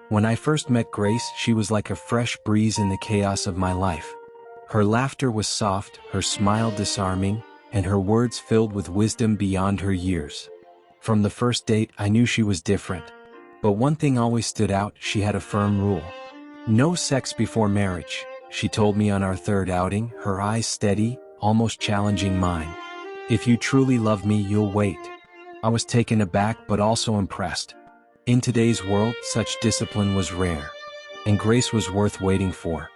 When I first met Grace, she was like a fresh breeze in the chaos of my life. Her laughter was soft, her smile disarming, and her words filled with wisdom beyond her years. From the first date, I knew she was different. But one thing always stood out: she had a firm rule. No sex before marriage, she told me on our third outing, her eyes steady, almost challenging mine. If you truly love me, you'll wait. I was taken aback but also impressed. In today's world, such discipline was rare. And Grace was worth waiting for.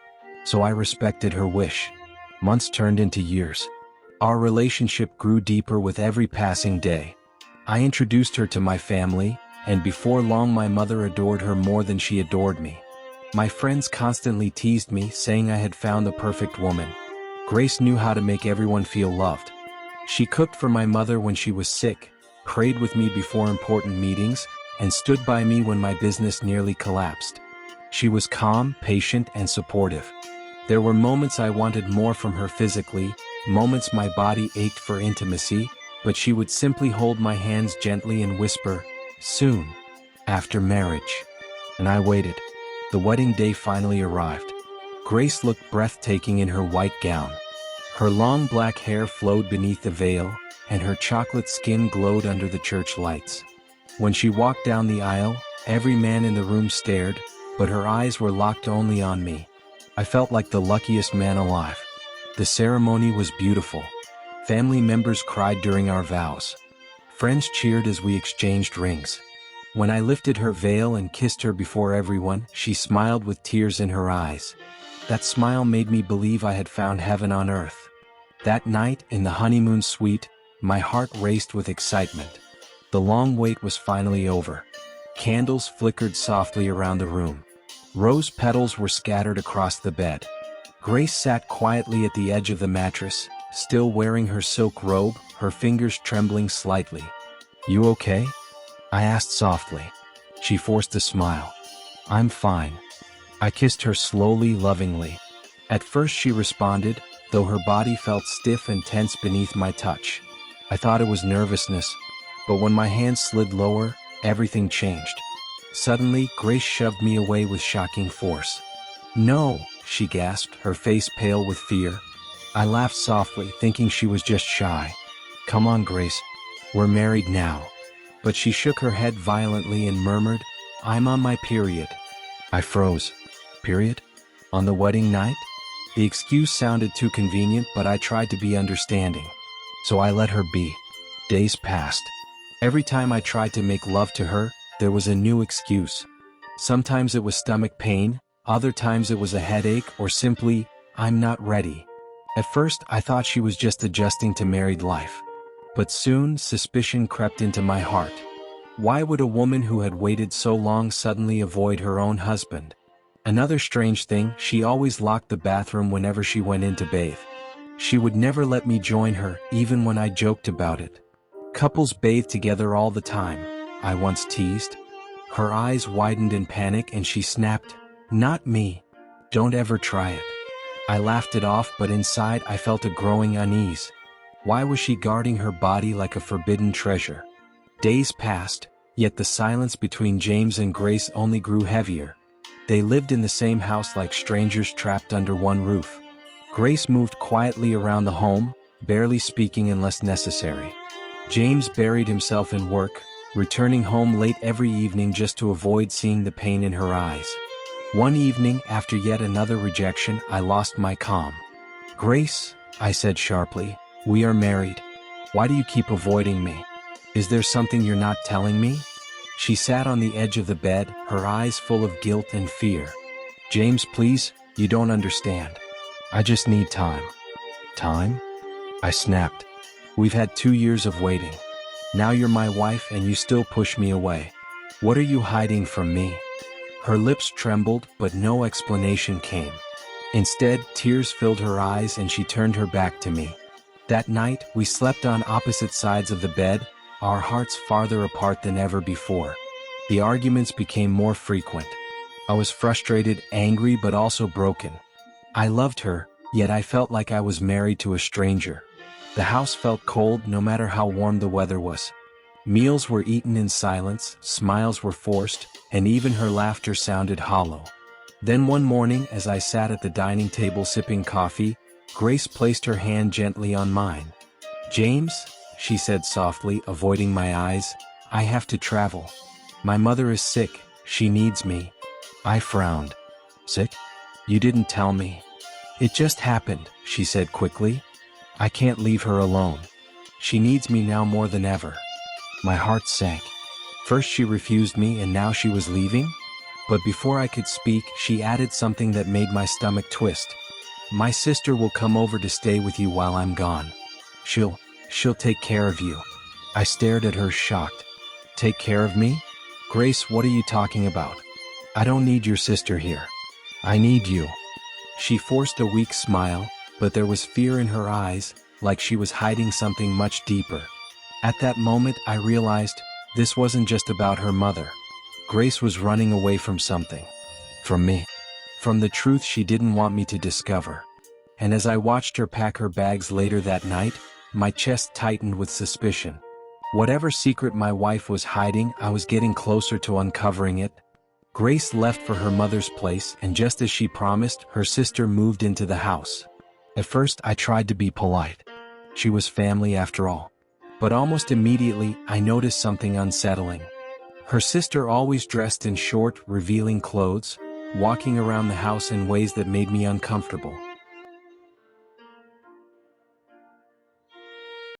So I respected her wish. Months turned into years. Our relationship grew deeper with every passing day. I introduced her to my family, and before long my mother adored her more than she adored me. My friends constantly teased me, saying I had found the perfect woman. Grace knew how to make everyone feel loved. She cooked for my mother when she was sick, prayed with me before important meetings, and stood by me when my business nearly collapsed. She was calm, patient, and supportive. There were moments I wanted more from her physically, moments my body ached for intimacy, but she would simply hold my hands gently and whisper, "Soon. After marriage." And I waited. The wedding day finally arrived. Grace looked breathtaking in her white gown. Her long black hair flowed beneath the veil, and her chocolate skin glowed under the church lights. When she walked down the aisle, every man in the room stared, but her eyes were locked only on me. I felt like the luckiest man alive. The ceremony was beautiful. Family members cried during our vows. Friends cheered as we exchanged rings. When I lifted her veil and kissed her before everyone, she smiled with tears in her eyes. That smile made me believe I had found heaven on earth. That night, in the honeymoon suite, my heart raced with excitement. The long wait was finally over. Candles flickered softly around the room. Rose petals were scattered across the bed. Grace sat quietly at the edge of the mattress, still wearing her silk robe, her fingers trembling slightly. "You okay?" I asked softly. She forced a smile. "I'm fine." I kissed her slowly, lovingly. At first she responded, though her body felt stiff and tense beneath my touch. I thought it was nervousness, but when my hands slid lower, everything changed. Suddenly, Grace shoved me away with shocking force. "No," she gasped, her face pale with fear. I laughed softly, thinking she was just shy. "Come on, Grace. We're married now." But she shook her head violently and murmured, "I'm on my period." I froze. Period? On the wedding night? The excuse sounded too convenient, but I tried to be understanding. So I let her be. Days passed. Every time I tried to make love to her, there was a new excuse. Sometimes it was stomach pain, other times it was a headache, or simply, "I'm not ready." At first, I thought she was just adjusting to married life. But soon, suspicion crept into my heart. Why would a woman who had waited so long suddenly avoid her own husband? Another strange thing, she always locked the bathroom whenever she went in to bathe. She would never let me join her, even when I joked about it. "Couples bathe together all the time," I once teased. Her eyes widened in panic and she snapped, "Not me. Don't ever try it." I laughed it off, but inside I felt a growing unease. Why was she guarding her body like a forbidden treasure? Days passed, yet the silence between James and Grace only grew heavier. They lived in the same house like strangers trapped under one roof. Grace moved quietly around the home, barely speaking unless necessary. James buried himself in work, returning home late every evening just to avoid seeing the pain in her eyes. One evening, after yet another rejection, I lost my calm. "Grace," I said sharply, "we are married. Why do you keep avoiding me? Is there something you're not telling me?" She sat on the edge of the bed, her eyes full of guilt and fear. "James, please, you don't understand. I just need time." "Time?" I snapped. "We've had 2 years of waiting. Now you're my wife and you still push me away. What are you hiding from me?" Her lips trembled, but no explanation came. Instead, tears filled her eyes and she turned her back to me. That night, we slept on opposite sides of the bed, our hearts farther apart than ever before. The arguments became more frequent. I was frustrated, angry, but also broken. I loved her, yet I felt like I was married to a stranger. The house felt cold no matter how warm the weather was. Meals were eaten in silence, smiles were forced, and even her laughter sounded hollow. Then one morning, as I sat at the dining table sipping coffee, Grace placed her hand gently on mine. "James," she said softly, avoiding my eyes, "I have to travel. My mother is sick, she needs me." I frowned. "Sick? You didn't tell me." "It just happened," she said quickly. "I can't leave her alone. She needs me now more than ever." My heart sank. First she refused me and now she was leaving? But before I could speak, she added something that made my stomach twist. "My sister will come over to stay with you while I'm gone. She'll take care of you." I stared at her shocked. "Take care of me? Grace, what are you talking about? I don't need your sister here. I need you." She forced a weak smile, but there was fear in her eyes, like she was hiding something much deeper. At that moment I realized this wasn't just about her mother. Grace was running away from something. From me. From the truth she didn't want me to discover. And as I watched her pack her bags later that night, my chest tightened with suspicion. Whatever secret my wife was hiding, I was getting closer to uncovering it. Grace left for her mother's place, and just as she promised, her sister moved into the house. At first I tried to be polite. She was family after all. But almost immediately, I noticed something unsettling. Her sister always dressed in short, revealing clothes, walking around the house in ways that made me uncomfortable.